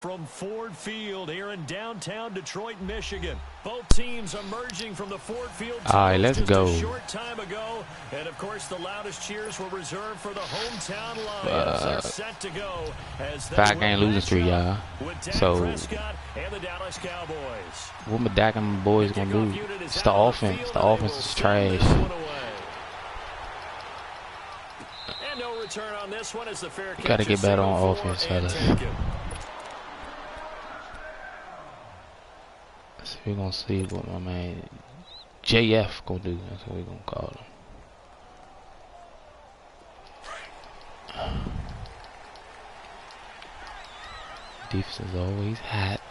From Ford Field here in downtown Detroit, Michigan. Both teams emerging from the Ford Field let's go. a short time ago. And, of course, the loudest cheers were reserved for the hometown Lions. They're set to go as Dak ain't losing streak, y'all. So, and the Dallas Cowboys. what my Dak and my boys gonna do? It's the offense. The offense is trash. And no return on this one as the fair catch. Gotta get better on offense, fellas. So we're gonna see what my man JF gonna do. That's what we're gonna call him. Defense is always hot.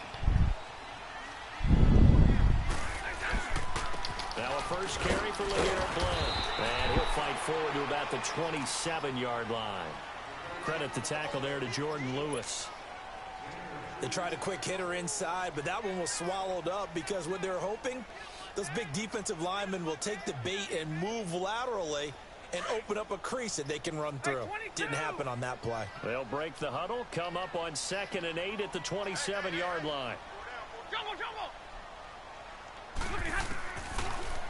Now a first carry for LeGarrette Blount. And he'll fight forward to about the 27-yard line. Credit the tackle there to Jordan Lewis. They tried a quick hitter inside, but that one was swallowed up because what they're hoping, those big defensive linemen will take the bait and move laterally and open up a crease that they can run through. Didn't happen on that play. They'll break the huddle, come up on 2nd and 8 at the 27-yard line.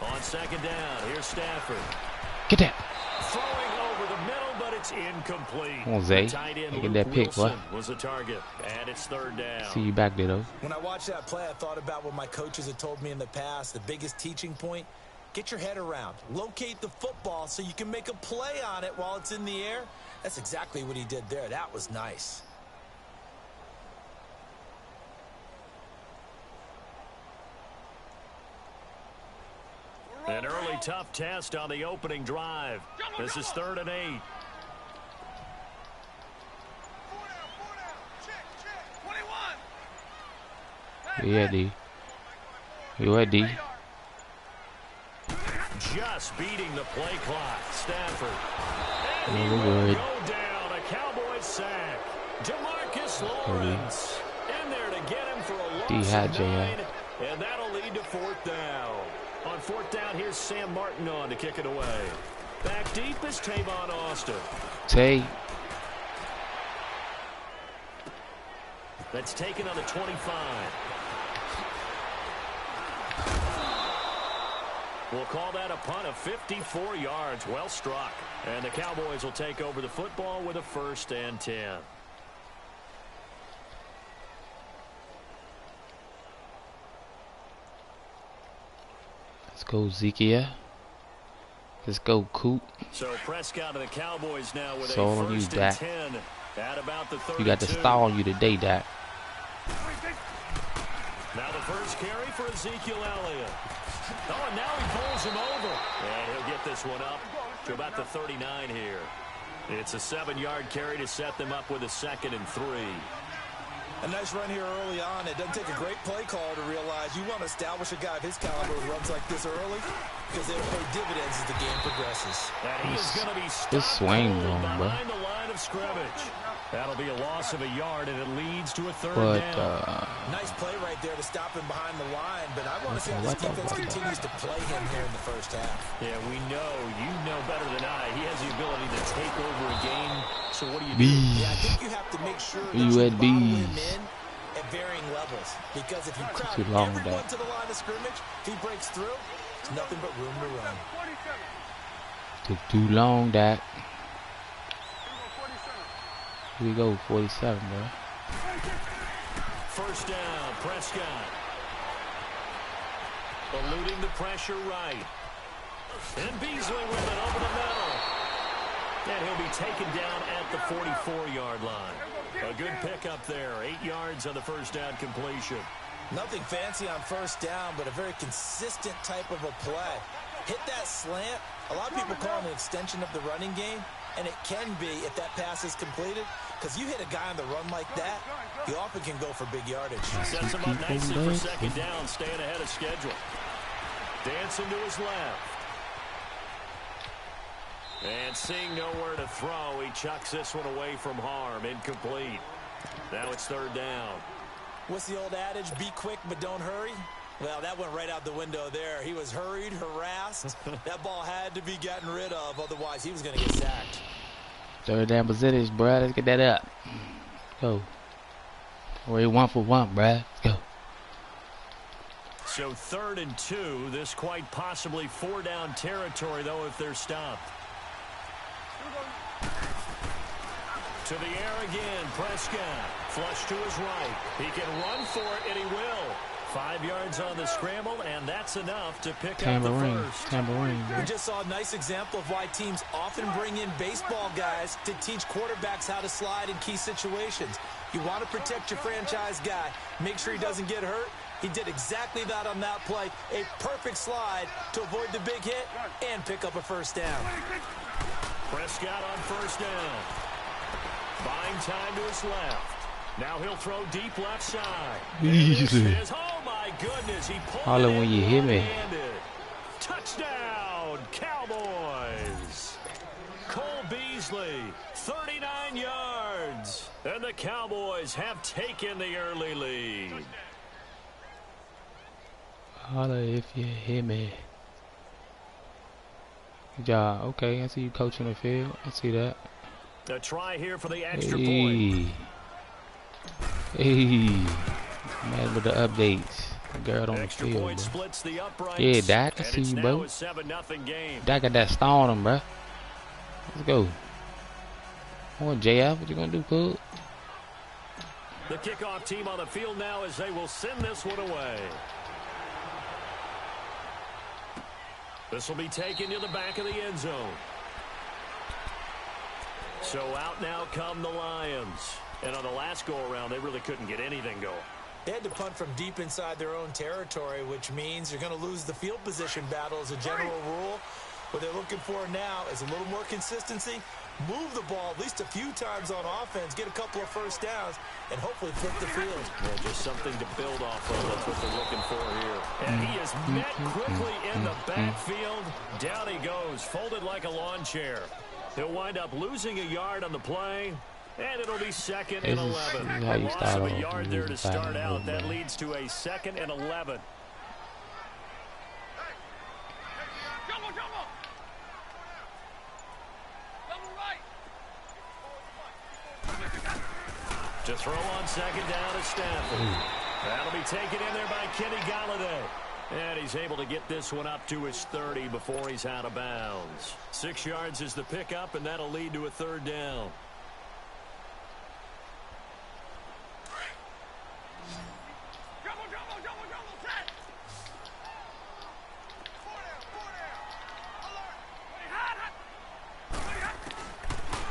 On 2nd down, here's Stafford. Get that. Throwing over the middle, but it's incomplete. Come on, Zay. Get that pick, what? Was the target, and it's 3rd down. See you back there, though. When I watched that play, I thought about what my coaches had told me in the past. The biggest teaching point, get your head around. Locate the football so you can make a play on it while it's in the air. That's exactly what he did there. That was nice. An early tough test on the opening drive. This is 3rd and 8. Yeah, D. You D. Just beating the play clock. Stafford. And he will go down. A Cowboys sack. Demarcus Lawrence in there to get him for a loss of 9. And that'll lead to 4th down. On 4th down, here's Sam Martin on to kick it away. Back deep is Tavon Austin. Tay. That's taken on the 25. We'll call that a punt of 54 yards. Well struck. And the Cowboys will take over the football with a 1st and 10. Let's go, Zekia. Let's go, Coop. So Prescott and the Cowboys now with so a 1st and 10 at about the 32. You got the star on you today, Dak. Now the first carry for Ezekiel Elliott. Oh, and now he pulls him over. And he'll get this one up to about the 39 here. It's a 7-yard carry to set them up with a 2nd and 3. A nice run here early on. It doesn't take a great play caller to realize you want to establish a guy of his caliber who runs like this early because they'll pay dividends as the game progresses. And he is going to be this swing going, behind the line of scrimmage. That'll be a loss of a yard, and it leads to a 3rd down. Nice play right there to stop him behind the line, but I want to see how this defense continues to play him here in the first half. Yeah, we know. You know better than I. He has the ability to take over a game. So what do you do? Yeah, I think you have to make sure that you bottle him in at varying levels. Because if you crowd everyone to the line of scrimmage, if he breaks through, there's nothing but room to run. Took too long, Dak. Here we go, 47, bro. 1st down, Prescott. Eluding the pressure right. And Beasley with it over the middle. And he'll be taken down at the 44-yard line. A good pickup there. 8 yards on the 1st down completion. Nothing fancy on 1st down, but a very consistent type of a play. Hit that slant. A lot of people call it an extension of the running game, and it can be if that pass is completed. Because you hit a guy on the run like that, he often can go for big yardage. Sets him up nicely for 2nd down, staying ahead of schedule. Dancing to his left. And seeing nowhere to throw, he chucks this one away from harm. Incomplete. Now it's 3rd down. What's the old adage? Be quick, but don't hurry. Well, that went right out the window there. He was hurried, harassed. That ball had to be gotten rid of, otherwise he was going to get sacked. 3rd down percentage, bro. Let's get that up. Go. We're 1 for 1, bruh. Let's go. So 3rd and 2. This quite possibly 4-down territory, though, if they're stopped. To the air again, Prescott. Flush to his right. He can run for it, and he will. 5 yards on the scramble, and that's enough to pick up the first. Tambourine. We just saw a nice example of why teams often bring in baseball guys to teach quarterbacks how to slide in key situations. You want to protect your franchise guy. Make sure he doesn't get hurt. He did exactly that on that play. A perfect slide to avoid the big hit and pick up a first down. Prescott on first down. Buying time to his left. Now he'll throw deep left side. Easy. Oh, my goodness. He pulled Holla it when you hit me. Touchdown, Cowboys. Cole Beasley, 39 yards. And the Cowboys have taken the early lead. Holla if you hit me. Good job. Okay, I see you coaching the field. I see that. A try here for the extra point. Hey, man, with the updates. The girl on Extra the field, point bro. Splits the uprights, Yeah, Dak, I see you, bro. Dak got that star on him, bro. Let's go. Come on, JF, what you gonna do, cool? The kickoff team on the field now as they will send this one away. This will be taken to the back of the end zone. So out now come the Lions. And on the last go-around, they really couldn't get anything going. They had to punt from deep inside their own territory, which means you're going to lose the field position battle as a general rule. What they're looking for now is a little more consistency, move the ball at least a few times on offense, get a couple of first downs, and hopefully flip the field. Yeah, just something to build off of. That's what they're looking for here. And he is met quickly in the backfield. Down he goes, folded like a lawn chair. He'll wind up losing a yard on the play, and it'll be 2nd and 11. A loss of a yard there to start out. That leads to a 2nd and 11. To throw on 2nd down to Stafford. That'll be taken in there by Kenny Golladay. And he's able to get this one up to his 30 before he's out of bounds. 6 yards is the pickup, and that'll lead to a 3rd down.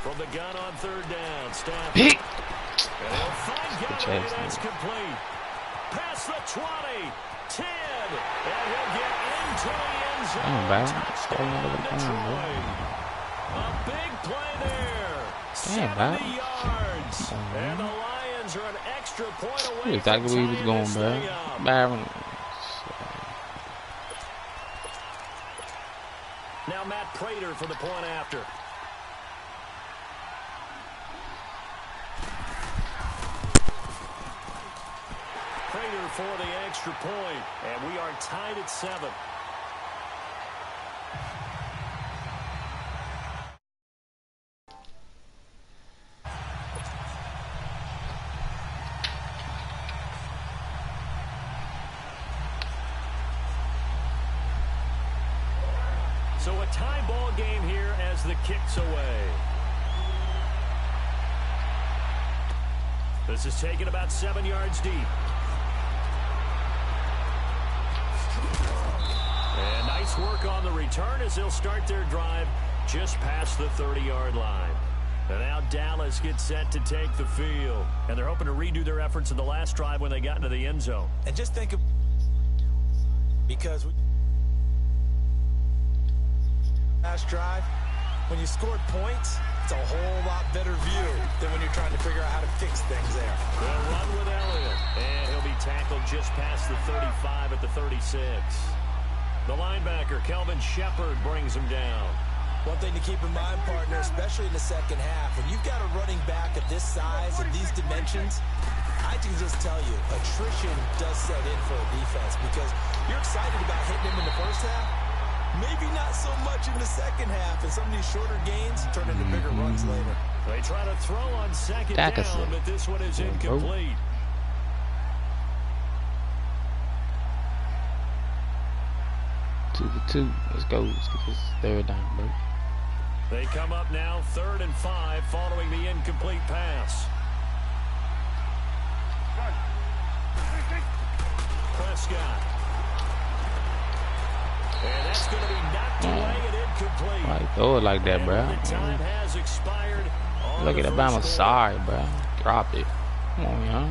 From the gun on 3rd down, Stafford. And he'll find Golladay, that's complete. Past the 20. 10, and he'll get into the end zone. Touchdown, Detroit. A big play there. 70 yards. And the Lions are an extra point away. Exactly where he was going, bro. Byron. Now Matt Prater for the point after. Prater for the extra point, and we are tied at 7. So a tie ball game here as the kick's away. This is taken about 7 yards deep. And nice work on the return as they'll start their drive just past the 30-yard line. And now Dallas gets set to take the field. And they're hoping to redo their efforts in the last drive when they got into the end zone. And just think of, because last drive, when you scored points, it's a whole lot better view than when you're trying to figure out how to fix things there. They'll run with Elliott. And he'll be tackled just past the 35 at the 36. The linebacker, Kelvin Shepard, brings him down. One thing to keep in mind, partner, especially in the second half, when you've got a running back of this size and these dimensions, I can just tell you, attrition does set in for a defense because you're excited about hitting him in the first half. Maybe not so much in the second half, and some of these shorter gains turn into bigger runs later. They try to throw on 2nd down, but this one is incomplete. 2 for 2. Let's go. Let's get this third down, bro. They come up now 3rd and 5 following the incomplete pass. Prescott. And that's going to be knocked away and incomplete. Why throw it like that, bro? Time has expired. Look at Alabama. Sorry, bro. Drop it. Come on, y'all.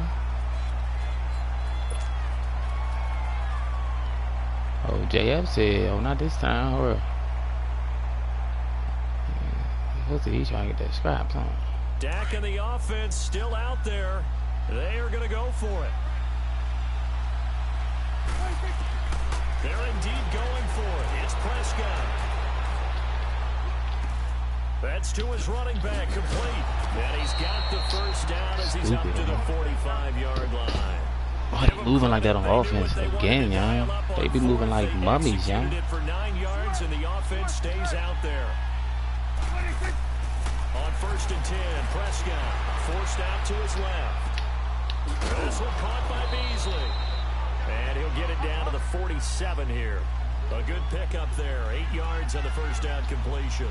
Oh, JF said, oh, not this time. Or he's trying to get that scraps on. Dak and the offense still out there. They are going to go for it. They're indeed going for it. It's Prescott. That's to his running back, complete. And he's got the first down as he's up to the 45-yard line. Oh, they moving like that on offense again, y'all. They be moving like mummies, y'all. For 9 yards, and the offense stays out there. On 1st and 10, Prescott forced out to his left. This one caught by Beasley. And he'll get it down to the 47 here. A good pickup there. 8 yards on the first down completion.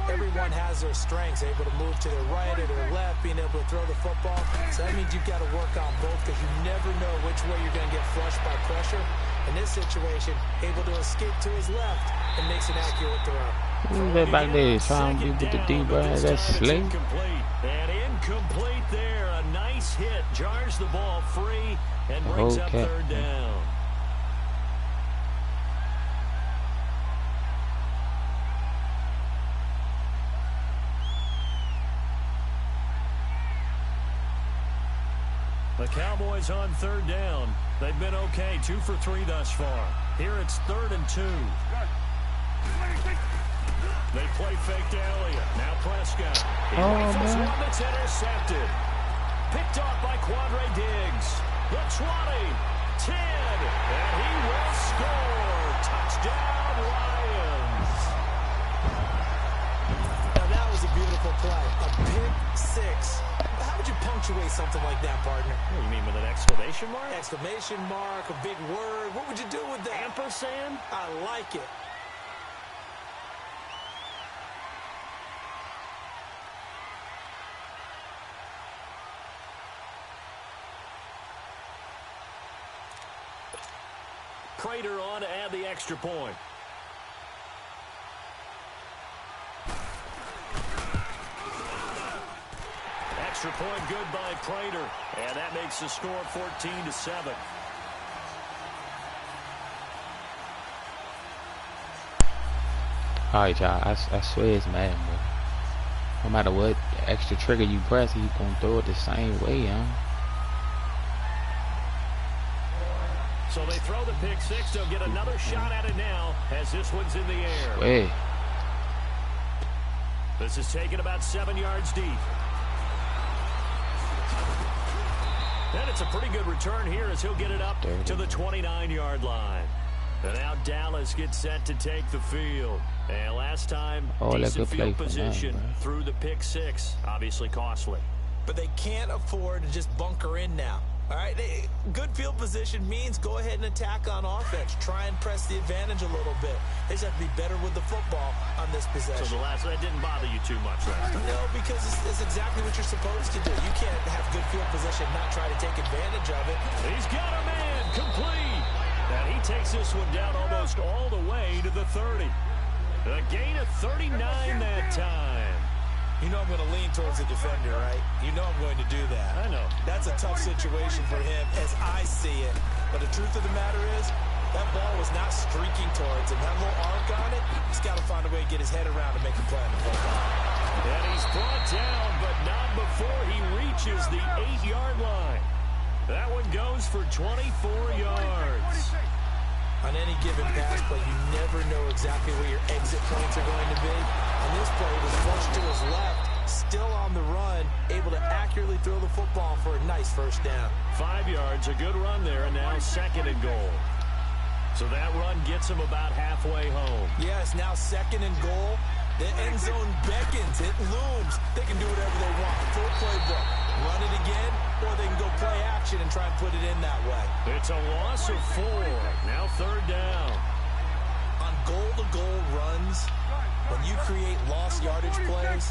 Everyone has their strengths, able to move to their right or their left, being able to throw the football. So that means you've got to work on both because you never know which way you're going to get flushed by pressure. In this situation, able to escape to his left and makes an accurate throw. Who's that back there trying to be with the D, bro? That's slick. And incomplete there. A nice hit. Jars the ball free and brings up 3rd down. The Cowboys on 3rd down. They've been okay, 2 for 3 thus far. Here it's 3rd and 2. They play fake to Elliott. Now Prescott. He rifles one that's intercepted. Picked off by Quandre Diggs. The 20, 10, and he will score. Touchdown, Lions. Now that was a beautiful play. A pick 6. How would you punctuate something like that, partner? What do you mean, with an exclamation mark? Exclamation mark, a big word. What would you do with that? Ampersand? I like it. Prater on to add the extra point. Extra point good by Prater. And that makes the score 14-7. Alright, y'all. I swear it's Madden, bro. No matter what extra trigger you press, he's gonna throw it the same way, y'all. So they throw the pick 6. They'll get another shot at it now as this one's in the air. Swear. This is taken about 7 yards deep. And it's a pretty good return here as he'll get it up to the 29-yard line. And now Dallas gets set to take the field. And last time, decent field position through the pick 6. Obviously costly. But they can't afford to just bunker in now. All right, good field position means go ahead and attack on offense. Try and press the advantage a little bit. They just have to be better with the football on this possession. So that didn't bother you too much last time? No, because it's exactly what you're supposed to do. You can't have good field position and not try to take advantage of it. He's got a man, complete. And he takes this one down almost all the way to the 30. A gain of 39 that time. You know I'm going to lean towards the defender, right? You know I'm going to do that. I know. That's a tough situation for him as I see it. But the truth of the matter is, that ball was not streaking towards him. That little arc on it, he's got to find a way to get his head around and make a play on the football. And he's brought down, but not before he reaches the 8-yard line. That one goes for 24 yards. On any given pass play, you never know exactly where your exit points are going to be. On this play, it was flushed to his left, still on the run, able to accurately throw the football for a nice first down. 5 yards, a good run there, and now 2nd and goal. So that run gets him about halfway home. Yes, now 2nd and goal. The end zone beckons. It looms. They can do whatever they want. Full playbook. Run it again, or they can go play action and try and put it in that way. It's a loss of 4. Now 3rd down. On goal-to-goal runs, when you create lost yardage plays,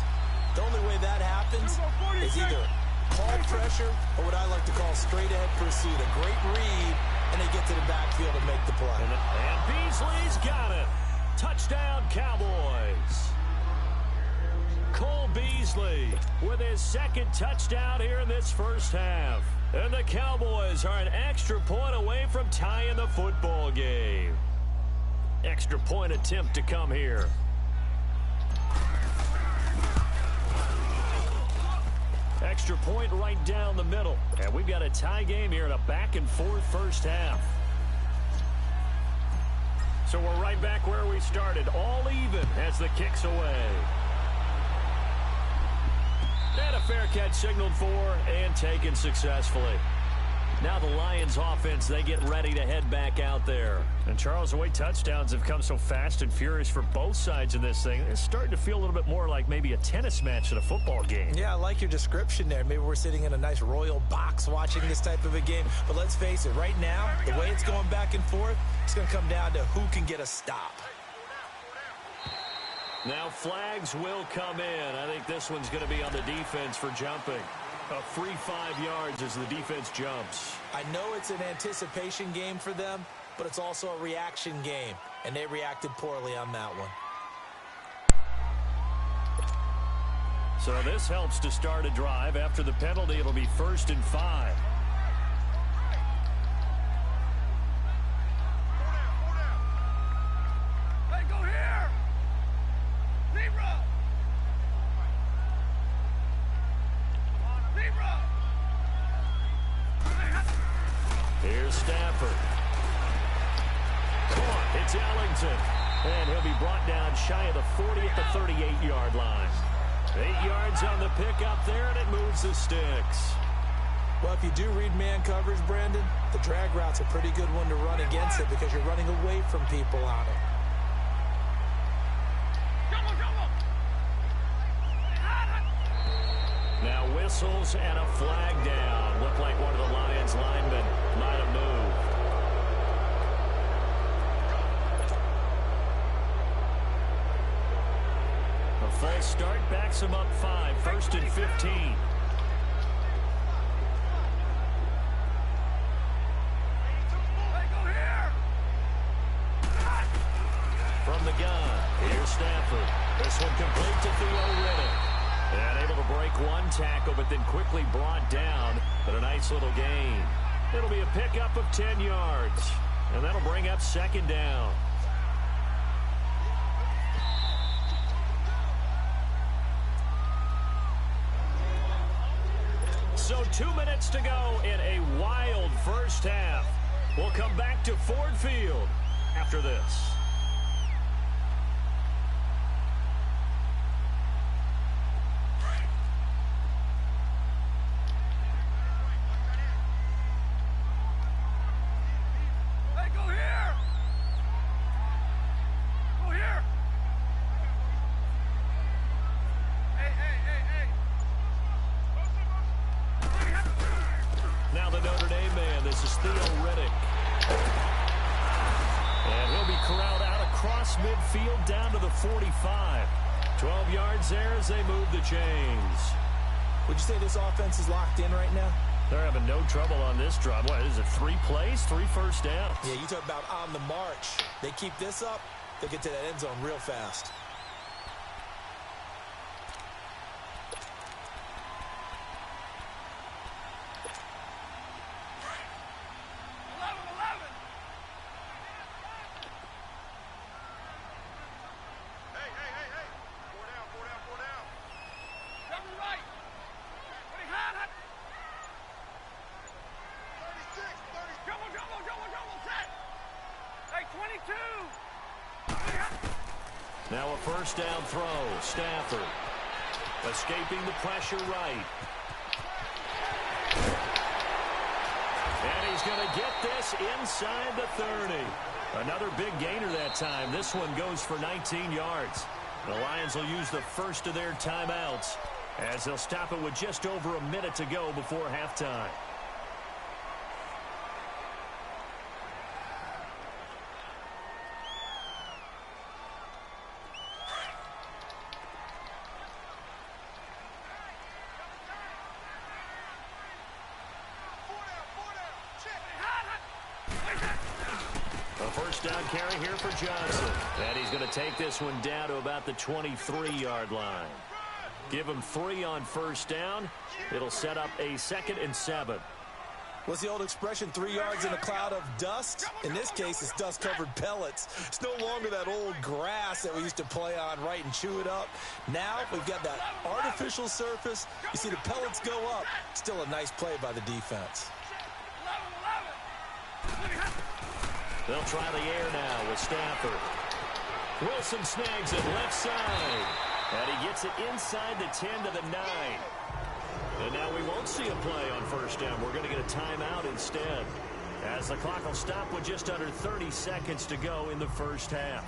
the only way that happens is either call pressure or what I like to call straight-ahead pursuit. A great read, and they get to the backfield and make the play. And Beasley's got it. Touchdown, Cowboys. Cole Beasley with his second touchdown here in this first half. And the Cowboys are an extra point away from tying the football game. Extra point attempt to come here. Extra point right down the middle. And we've got a tie game here in a back-and-forth first half. So we're right back where we started, all even as the kick's away. And a fair catch signaled for and taken successfully. Now the Lions offense, they get ready to head back out there. And Charles, the way touchdowns have come so fast and furious for both sides in this thing, it's starting to feel a little bit more like maybe a tennis match than a football game. Yeah, I like your description there. Maybe we're sitting in a nice royal box watching this type of a game. But let's face it, right now, the way it's going back and forth, it's going to come down to who can get a stop. Now flags will come in. I think this one's going to be on the defense for jumping. A free 5 yards as the defense jumps. I know it's an anticipation game for them, but it's also a reaction game, and they reacted poorly on that one. So this helps to start a drive. After the penalty, it'll be 1st and 5. Here's Stafford. Caught. It's Ellington. And he'll be brought down shy of the 40 at the 38-yard line. 8 yards on the pickup there, and it moves the sticks. Well, if you do read man coverage, Brandon, the drag route's a pretty good one to run against it because you're running away from people on it. Now whistles and a flag down. Looked like one of the Lions linemen might have moved. A false start backs him up 5. 1st and 15. From the gun, here's Stafford. This one complete to Theo Riddick. And able to break one tackle, but then quickly brought down. But a nice little gain. It'll be a pickup of 10 yards. And that'll bring up 2nd down. So 2 minutes to go in a wild first half. We'll come back to Ford Field after this. Now the Notre Dame man, this is Theo Riddick. And he'll be corralled out across midfield down to the 45. 12 yards there as they move the chains. Would you say this offense is locked in right now? They're having no trouble on this drive. What is it, 3 plays, 3 first downs? Yeah, you talk about on the march. They keep this up, they'll get to that end zone real fast. Now a first down throw. Stafford escaping the pressure right. And he's going to get this inside the 30. Another big gainer that time. This one goes for 19 yards. The Lions will use the first of their timeouts as they'll stop it with just over a minute to go before halftime. A first down carry here for Johnson. And he's going to take this one down to about the 23-yard line. Give him 3 on first down. It'll set up a 2nd and 7. What's the old expression, 3 yards in a cloud of dust? In this case, it's dust-covered pellets. It's no longer that old grass that we used to play on, right, and chew it up. Now we've got that artificial surface. You see the pellets go up. Still a nice play by the defense. They'll try the air now with Stafford. Wilson snags it left side. And he gets it inside the 10 to the 9. And now we won't see a play on first down. We're going to get a timeout instead, as the clock will stop with just under 30 seconds to go in the first half.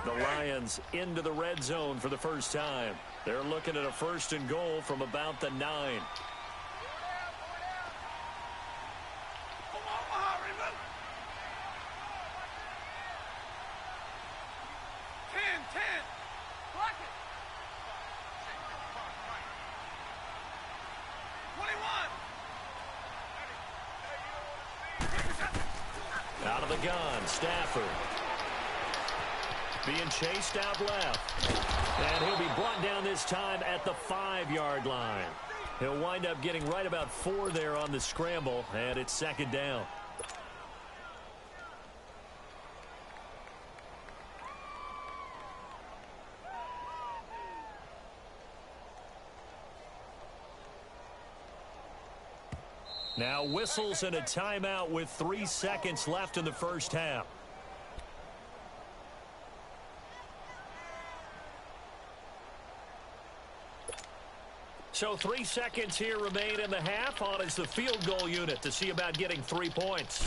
The Lions into the red zone for the first time. They're looking at a 1st and goal from about the 9. Out of the gun, Stafford. Being chased out left. And he'll be brought down this time at the 5-yard line. He'll wind up getting right about 4 there on the scramble, and it's 2nd down. Now whistles and a timeout with 3 seconds left in the first half. So 3 seconds here remain in the half. On is the field goal unit to see about getting 3 points.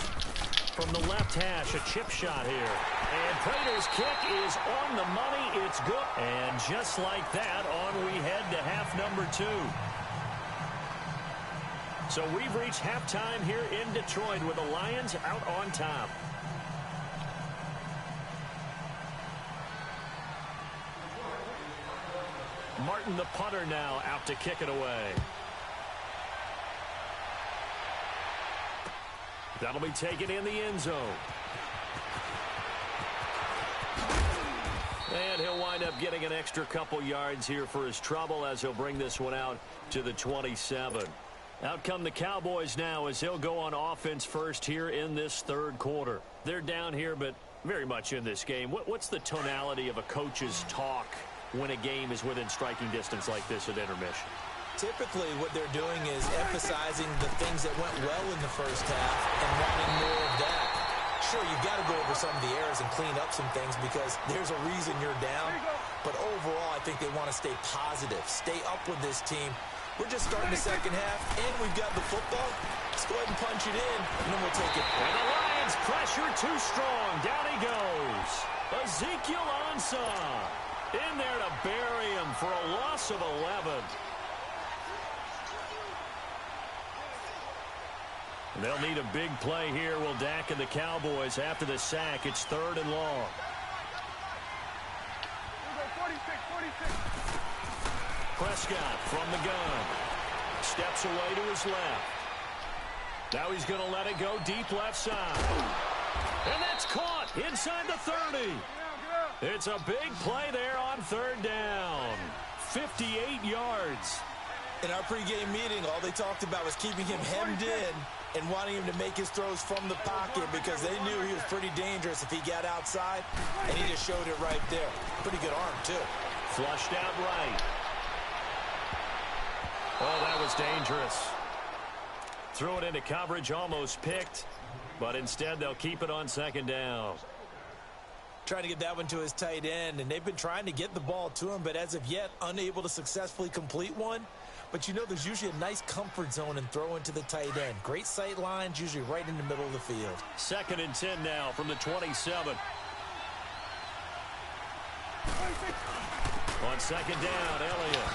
From the left hash, a chip shot here. And Prater's kick is on the money. It's good. And just like that, on we head to half number 2. So we've reached halftime here in Detroit with the Lions out on top. Martin, the punter, now out to kick it away. That'll be taken in the end zone. And he'll wind up getting an extra couple yards here for his trouble as he'll bring this one out to the 27. Out come the Cowboys now as they'll go on offense first here in this 3rd quarter. They're down here, but very much in this game. What's the tonality of a coach's talk when a game is within striking distance like this at intermission? Typically, what they're doing is emphasizing the things that went well in the first half and wanting more of that. Sure, you've got to go over some of the errors and clean up some things because there's a reason you're down. But overall, I think they want to stay positive, stay up with this team. We're just starting the second half, and we've got the football. Let's go ahead and punch it in, and then we'll take it. And the Lions pressure too strong. Down he goes. Ezekiel Ansah in there to bury him for a loss of 11. They'll need a big play here. Will Dak and the Cowboys after the sack. It's 3rd and long. 46. Prescott from the gun. Steps away to his left. Now he's going to let it go deep left side. And that's caught inside the 30. It's a big play there on 3rd down. 58 yards. In our pregame meeting, all they talked about was keeping him hemmed in and wanting him to make his throws from the pocket because they knew he was pretty dangerous if he got outside, and he just showed it right there. Pretty good arm, too. Flushed out right. Oh, that was dangerous. Threw it into coverage, almost picked, but instead they'll keep it on 2nd down. Trying to get that one to his tight end, and they've been trying to get the ball to him, but as of yet, unable to successfully complete one. But you know there's usually a nice comfort zone in throwing to the tight end. Great sight lines, usually right in the middle of the field. 2nd and 10 now from the 27. On 2nd down, Elliott.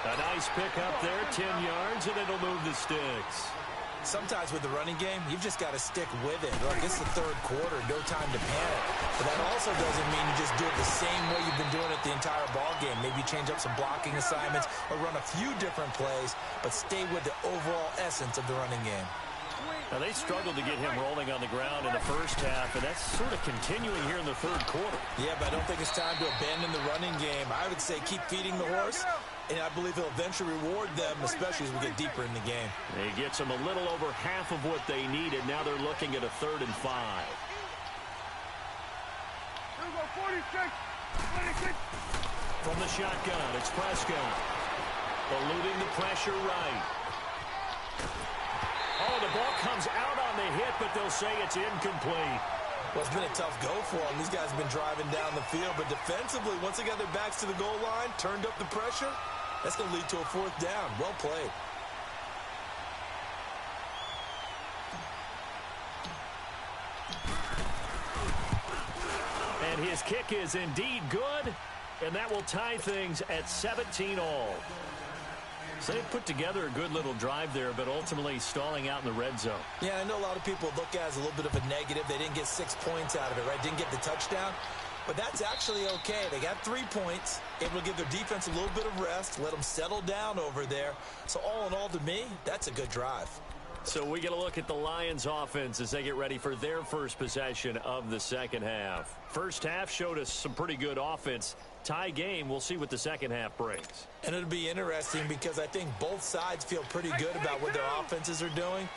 A nice pick up there, 10 yards, and it'll move the sticks. Sometimes with the running game, you've just got to stick with it. Look, it's the third quarter, no time to panic. But that also doesn't mean you just do it the same way you've been doing it the entire ball game. Maybe change up some blocking assignments or run a few different plays, but stay with the overall essence of the running game. Now, they struggled to get him rolling on the ground in the first half, and that's sort of continuing here in the third quarter. Yeah, but I don't think it's time to abandon the running game. I would say keep feeding the horse, and I believe he'll eventually reward them, especially as we get deeper in the game. He gets them a little over half of what they needed. Now they're looking at a 3rd and 5. Here we go, 46. From the shotgun, it's Prescott. Eluding the pressure right. Oh, the ball comes out on the hit, but they'll say it's incomplete. Well, it's been a tough go for them. These guys have been driving down the field, but defensively, once they got their backs to the goal line, turned up the pressure, that's going to lead to a 4th down. Well played. And his kick is indeed good, and that will tie things at 17 all. So they put together a good little drive there, but ultimately stalling out in the red zone. Yeah, I know a lot of people look at it as a little bit of a negative. They didn't get 6 points out of it, right? Didn't get the touchdown. But that's actually okay. They got 3 points. Able to give their defense a little bit of rest, let them settle down over there. So all in all, to me, that's a good drive. So we get a look at the Lions offense as they get ready for their first possession of the second half. First half showed us some pretty good offense. Tie game, we'll see what the second half brings. And it'll be interesting because I think both sides feel pretty good about what their offenses are doing.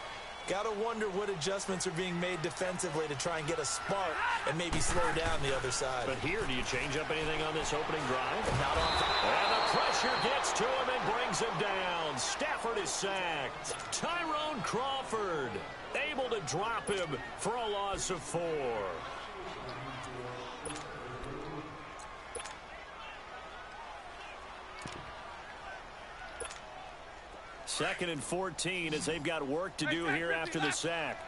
Got to wonder what adjustments are being made defensively to try and get a spark and maybe slow down the other side. But here, do you change up anything on this opening drive? Not on. And the pressure gets to him and brings him down. Stafford is sacked. Tyrone Crawford able to drop him for a loss of 4. Second and 14 as they've got work to do here after the sack.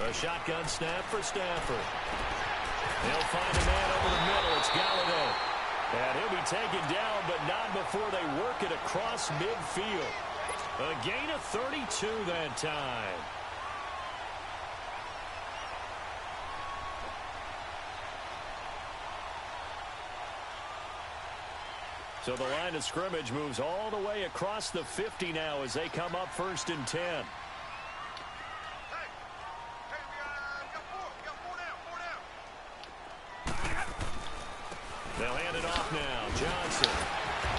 A shotgun snap for Stafford. They'll find a man over the middle. It's Galladay. And he'll be taken down, but not before they work it across midfield. A gain of 32 that time. So the line of scrimmage moves all the way across the 50 now as they come up 1st and 10. They'll hand it off now. Johnson.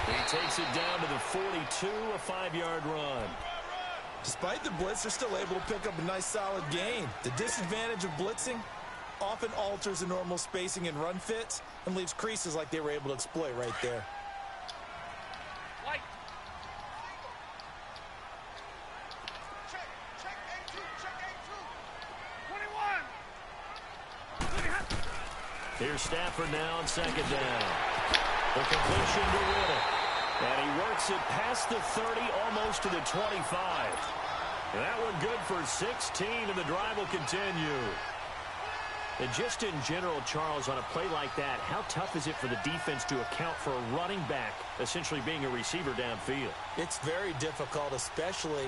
He takes it down to the 42, a 5-yard run. Despite the blitz, they're still able to pick up a nice solid gain. The disadvantage of blitzing often alters the normal spacing and run fits and leaves creases like they were able to exploit right there. Here's Stafford now on 2nd down. The completion to Riddle. And he works it past the 30, almost to the 25. That one good for 16, and the drive will continue. And just in general, Charles, on a play like that, how tough is it for the defense to account for a running back essentially being a receiver downfield? It's very difficult, especially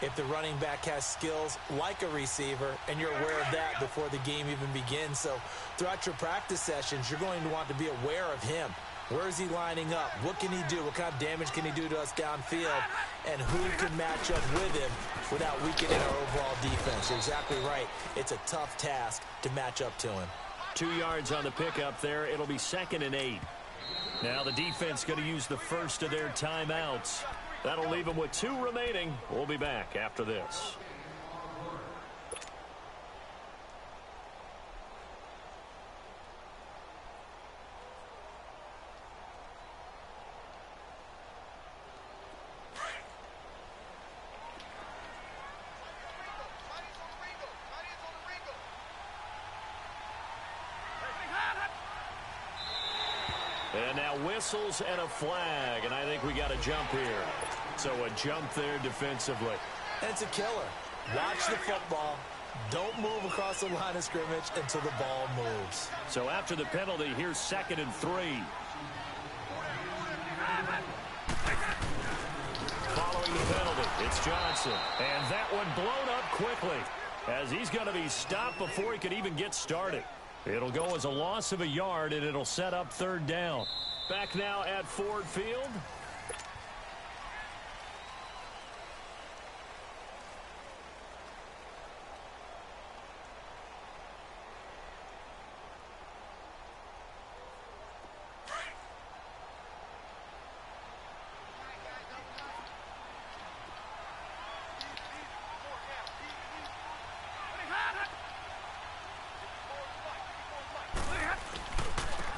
if the running back has skills like a receiver, and you're aware of that before the game even begins. So throughout your practice sessions, you're going to want to be aware of him. Where is he lining up? What can he do? What kind of damage can he do to us downfield? And who can match up with him without weakening our overall defense? You're exactly right. It's a tough task to match up to him. 2 yards on the pickup there. It'll be 2nd and 8. Now the defense going to use the first of their timeouts. That'll leave them with 2 remaining. We'll be back after this. And now whistles and a flag, and I think we got a jump here. So a jump there defensively. And it's a killer. Watch the football. Don't move across the line of scrimmage until the ball moves. So after the penalty, here's 2nd and 3. Following the penalty, it's Johnson. And that one blown up quickly, as he's going to be stopped before he could even get started. It'll go as a loss of a yard, and it'll set up 3rd down. Back now at Ford Field.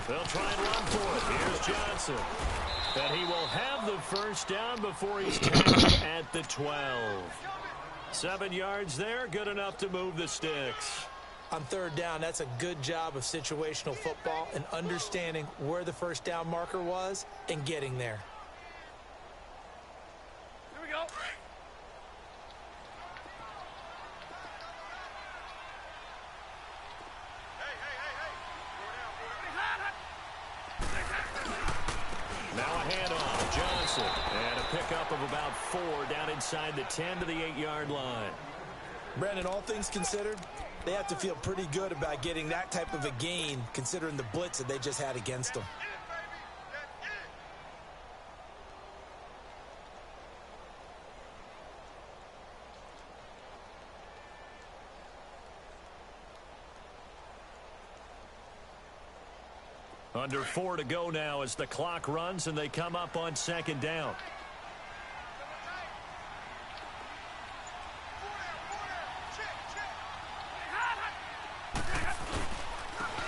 They'll try and run for it. Here's Johnson. And he will have the 1st down before he's tackled at the 12. 7 yards there, good enough to move the sticks. On 3rd down, that's a good job of situational football and understanding where the 1st down marker was and getting there. Here we go. Now a handoff, Johnson, and a pickup of about 4 down inside the 10 to the 8-yard line. Brandon, all things considered, they have to feel pretty good about getting that type of a gain considering the blitz that they just had against them. Under 4 to go now as the clock runs and they come up on 2nd down.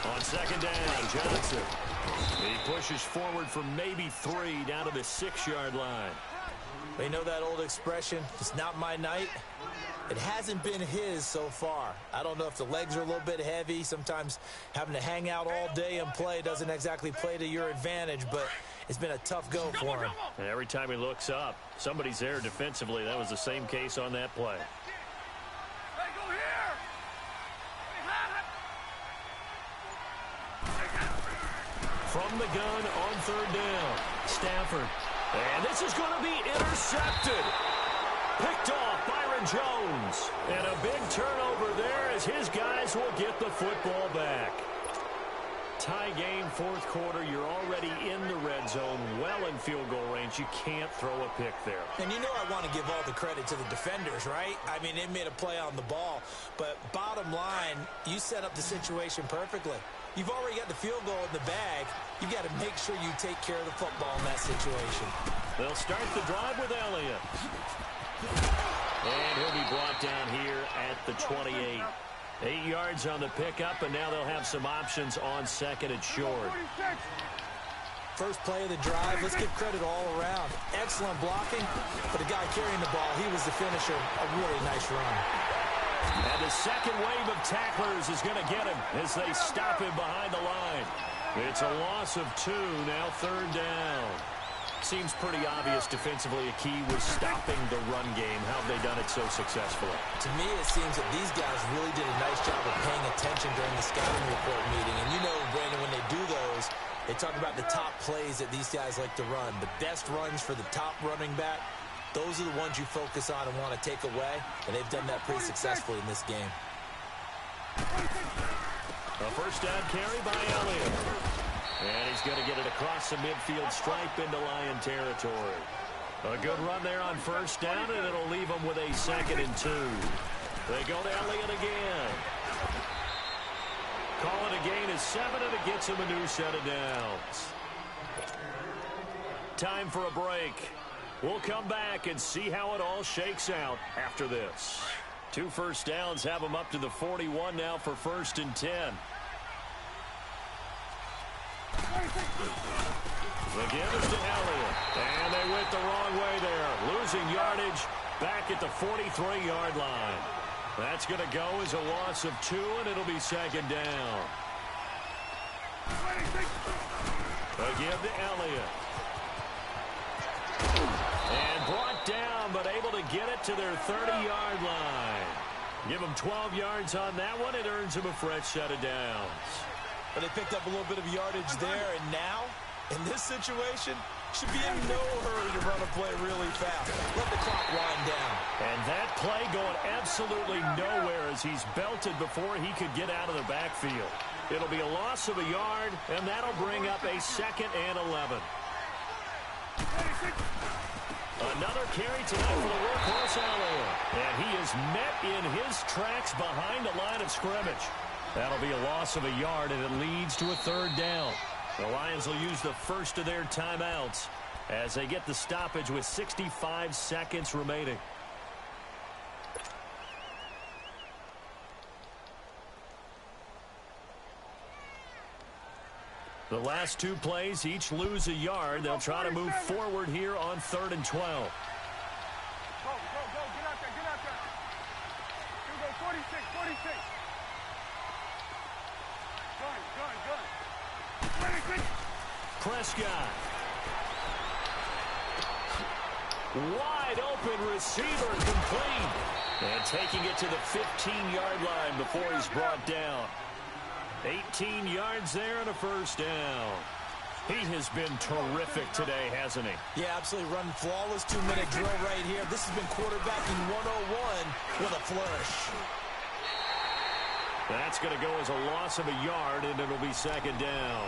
On 2nd down, Johnson. He pushes forward for maybe 3 down to the 6-yard line. They know that old expression, it's not my night. It hasn't been his so far. I don't know if the legs are a little bit heavy. Sometimes having to hang out all day and play doesn't exactly play to your advantage, but it's been a tough go for him. And every time he looks up, somebody's there defensively. That was the same case on that play. Hey, go here. From the gun on 3rd down, Stafford. And this is going to be intercepted. Picked off Byron Jones. And a big turnover there as his guys will get the football back. Tie game, 4th quarter. You're already in the red zone, well in field goal range. You can't throw a pick there. And you know I want to give all the credit to the defenders, right? I mean, they made a play on the ball. But bottom line, you set up the situation perfectly. You've already got the field goal in the bag. You've got to make sure you take care of the football in that situation. They'll start the drive with Elliott. And he'll be brought down here at the 28. 8 yards on the pickup, and now they'll have some options on 2nd and short. First play of the drive, let's give credit all around. Excellent blocking, but the guy carrying the ball, he was the finisher. A really nice run. And the second wave of tacklers is going to get him as they stop him behind the line. It's a loss of 2, now 3rd down. Seems pretty obvious defensively a key was stopping the run game. How have they done it so successfully? To me, it seems that these guys really did a nice job of paying attention during the scouting report meeting. And you know, Brandon, when they do those, they talk about the top plays that these guys like to run. The best runs for the top running back, those are the ones you focus on and want to take away. And they've done that pretty successfully in this game. A 1st down carry by Elliott. And he's going to get it across the midfield stripe into Lion territory. A good run there on 1st down, and it'll leave them with a 2nd and 2. They go to Elliott again. Call it a gain of 7, and it gets him a new set of downs. Time for a break. We'll come back and see how it all shakes out after this. 2 1st downs have them up to the 41 now for 1st and 10. The give is to Elliott. And they went the wrong way there. Losing yardage back at the 43-yard line. That's going to go as a loss of 2, and it'll be 2nd down. A give to Elliott. And brought down, but able to get it to their 30-yard line. Give him 12 yards on that one. It earns him a fresh set of downs. But they picked up a little bit of yardage there, and now, in this situation, should be in no hurry to run a play really fast. Let the clock wind down. And that play going absolutely nowhere as he's belted before he could get out of the backfield. It'll be a loss of a yard, and that'll bring up a 2nd and 11. Another carry tonight for the workhorse Allen. And he is met in his tracks behind the line of scrimmage. That'll be a loss of a yard, and it leads to a 3rd down. The Lions will use the first of their timeouts as they get the stoppage with 65 seconds remaining. The last 2 plays each lose a yard. They'll try to move forward here on 3rd and 12. Go, get out there, Here we go, 46. Gun. Prescott. Wide open receiver complete. And taking it to the 15-yard line before he's brought down. 18 yards there and a 1st down. He has been terrific today, hasn't he? Yeah, absolutely. Running flawless 2-minute drill right here. This has been quarterbacking 101 with a flourish. That's going to go as a loss of a yard, and it'll be 2nd down.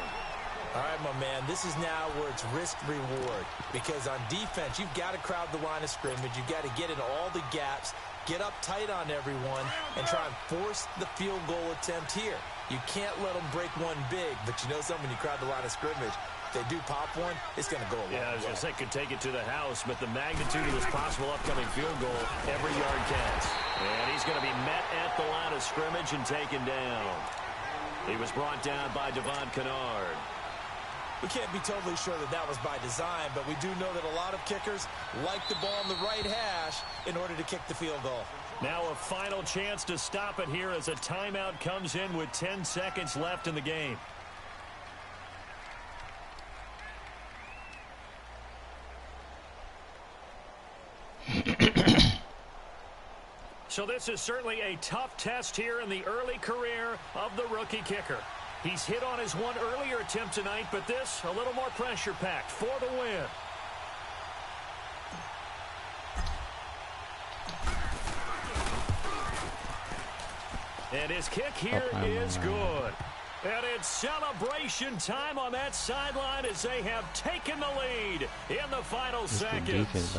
All right, my man, this is now where it's risk-reward. Because on defense, you've got to crowd the line of scrimmage. You've got to get in all the gaps, get up tight on everyone, and try and force the field goal attempt here. You can't let them break one big, but you know something, when you crowd the line of scrimmage, if they do pop one, it's going to go a long way. Yeah, I was going to say could take it to the house, but the magnitude of this possible upcoming field goal, every yard counts. And he's going to be met at the line of scrimmage and taken down. He was brought down by Devon Kennard. We can't be totally sure that that was by design, but we do know that a lot of kickers like the ball on the right hash in order to kick the field goal. Now a final chance to stop it here as a timeout comes in with 10 seconds left in the game. So this is certainly a tough test here in the early career of the rookie kicker. He's hit on his one earlier attempt tonight, but this a little more pressure-packed for the win. And his kick here is good. And it's celebration time on that sideline as they have taken the lead in the final seconds. Defense.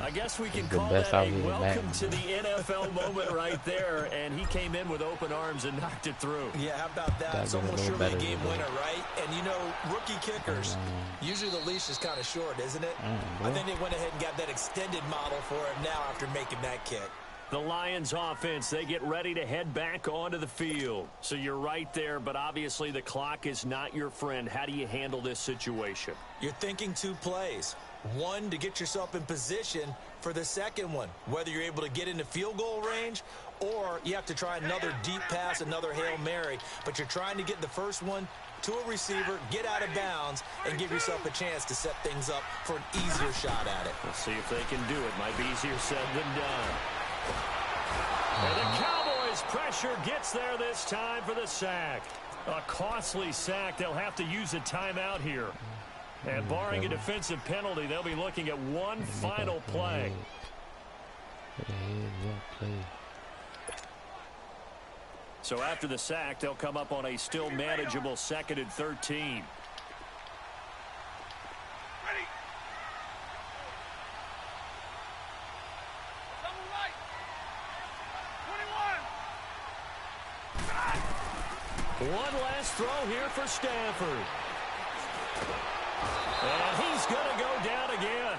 I guess we can call that a welcome to the NFL moment right there. And he came in with open arms and knocked it through. Yeah, how about that? It's almost surely a game winner, right? And, you know, rookie kickers, usually the leash is kind of short, isn't it? I think they went ahead and got that extended model for him now after making that kick. The Lions offense, they get ready to head back onto the field. So you're right there, but obviously the clock is not your friend. How do you handle this situation? You're thinking 2 plays. One, to get yourself in position for the second one, whether you're able to get into field goal range or you have to try another deep pass, another Hail Mary. But you're trying to get the first one to a receiver, get out of bounds, and give yourself a chance to set things up for an easier shot at it. We'll see if they can do it. Might be easier said than done. And the Cowboys pressure gets there this time for the sack. A costly sack. They'll have to use a timeout here. And barring a defensive penalty, they'll be looking at one final play. So after the sack, they'll come up on a still manageable 2nd and 13. One last throw here for Stafford. And he's going to go down again.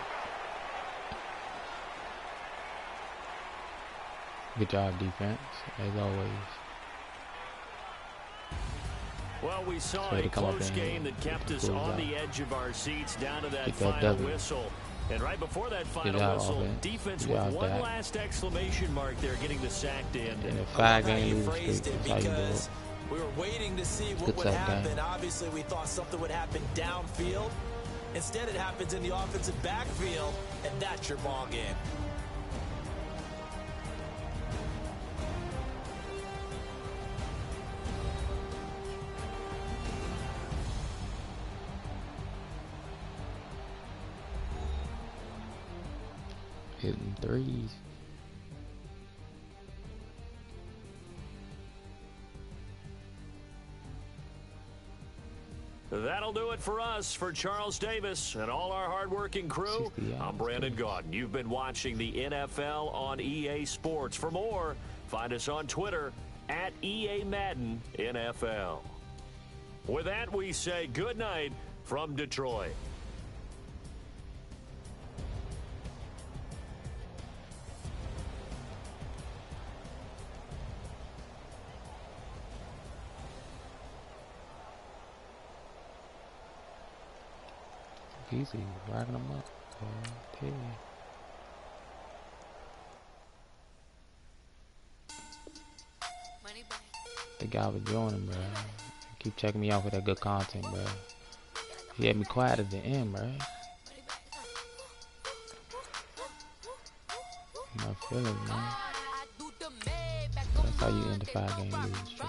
Good job, defense, as always. Well, we saw a close game that kept us on the edge of our seats down to that final whistle. And right before that final whistle, defense with one last exclamation mark there, getting the sack to end. And a 5-game losing streak, that's how you do it. We were waiting to see what would happen. Obviously, we thought something would happen downfield. Instead, it happens in the offensive backfield, and that's your ball game. hitting threes. That'll do it for us. For Charles Davis and all our hardworking crew, I'm Brandon Gaudin. You've been watching the NFL on EA Sports. For more, find us on Twitter at EA Madden NFL. With that, we say good night from Detroit. Easy, racking them up. Okay. The guy was joining, bro. Keep checking me out for that good content, bro. He had me quiet at the end, bro. My feelings, man. That's how you end the 5-game losing streak, bro.